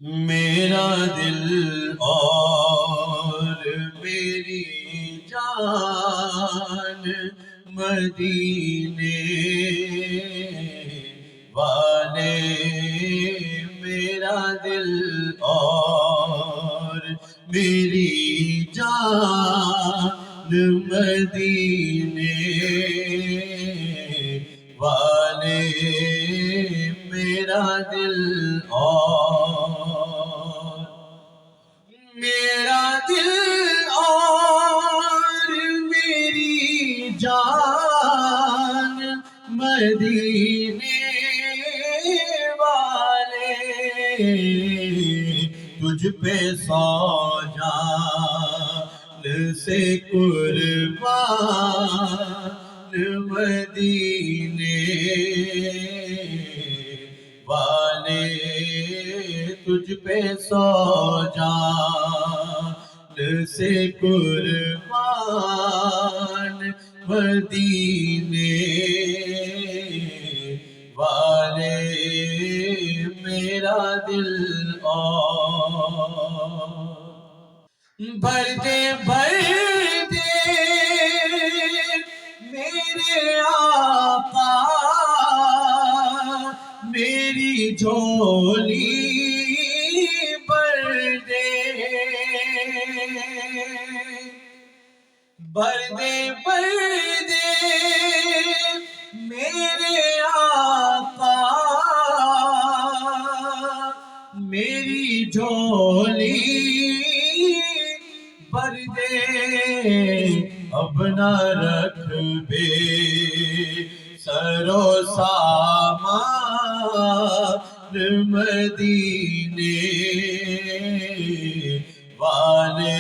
میرا دل اور میری جان مدینے والے، میرا دل اور میری جان مدینے والے، میرا دل اور میرا دل اور میری جان مدینے والے، تجھ پہ سو جان سے قربان مدینے والے، تجھ پہ سو جان سے قربان مدینے والے، میرا دل اور بھر دے میرے آقا میری جھولی بھر دے، بھر دے میرے آقا میری جھولی بھر دے، اب نہ رکھ بے سرو سامان مدینے والے،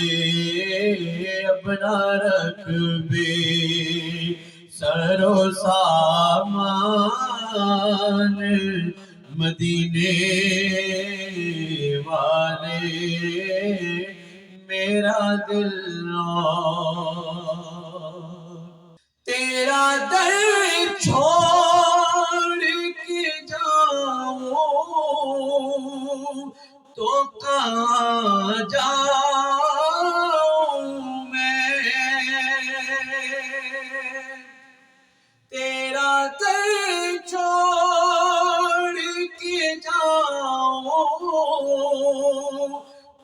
اب نہ رکھ بے سرو سامان مدینے والے، میرا دل تیرا در چھوڑ کے جاؤں تو کہاں جاؤں میں، تیرا در چھوڑ کے جاؤں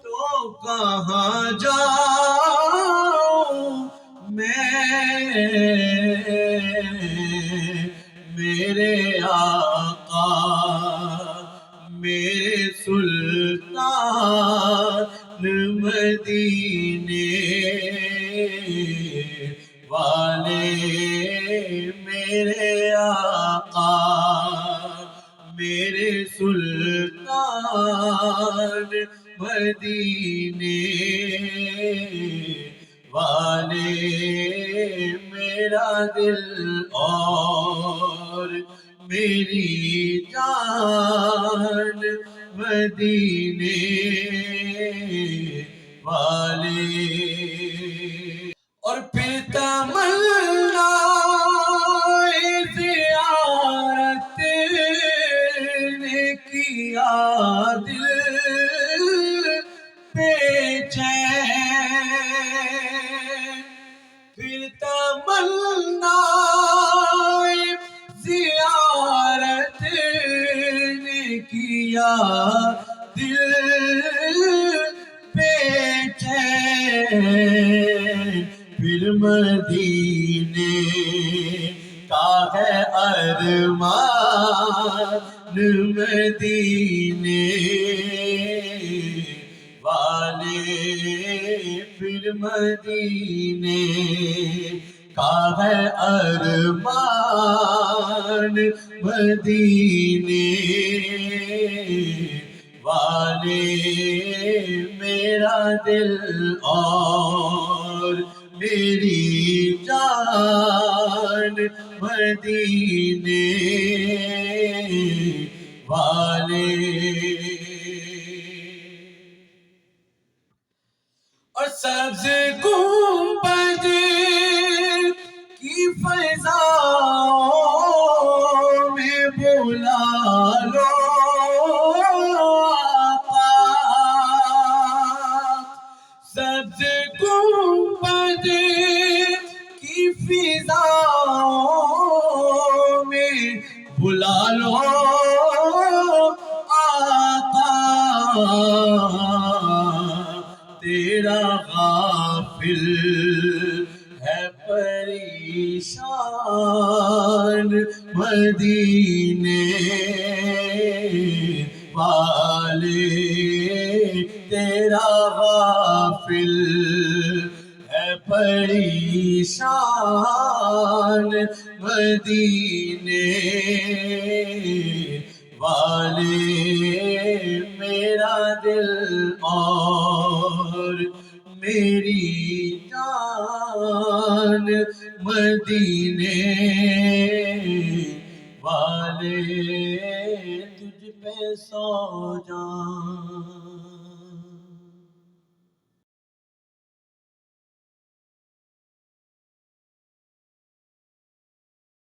تو کہاں جاؤں میں، میرے آقا میرے سلطان مدینے والے، میرے آقا میرے سلطان مدینے والے، میرا دل اور میری جان مدینے والے، اور پھر تمنا زیارت نے کیا دل پہ چین، پھر تمنا زیارت نے کیا دل پہ چین، پھر مدینے کا ہے ارمان مدینے والے، پھر مدینے کا ہے ارمان مدینے والے، میرا دل اور میری جان مدینے والے، اور سبز گنبد کی فضاؤں میں بلا لو آقا، بلا لو آقا تیرا غافل ہے پریشان مدینے والے تیرا غافل ہے پریشان مدینے والے میرا دل اور میری جان مدینے والے تجھ پہ سو جان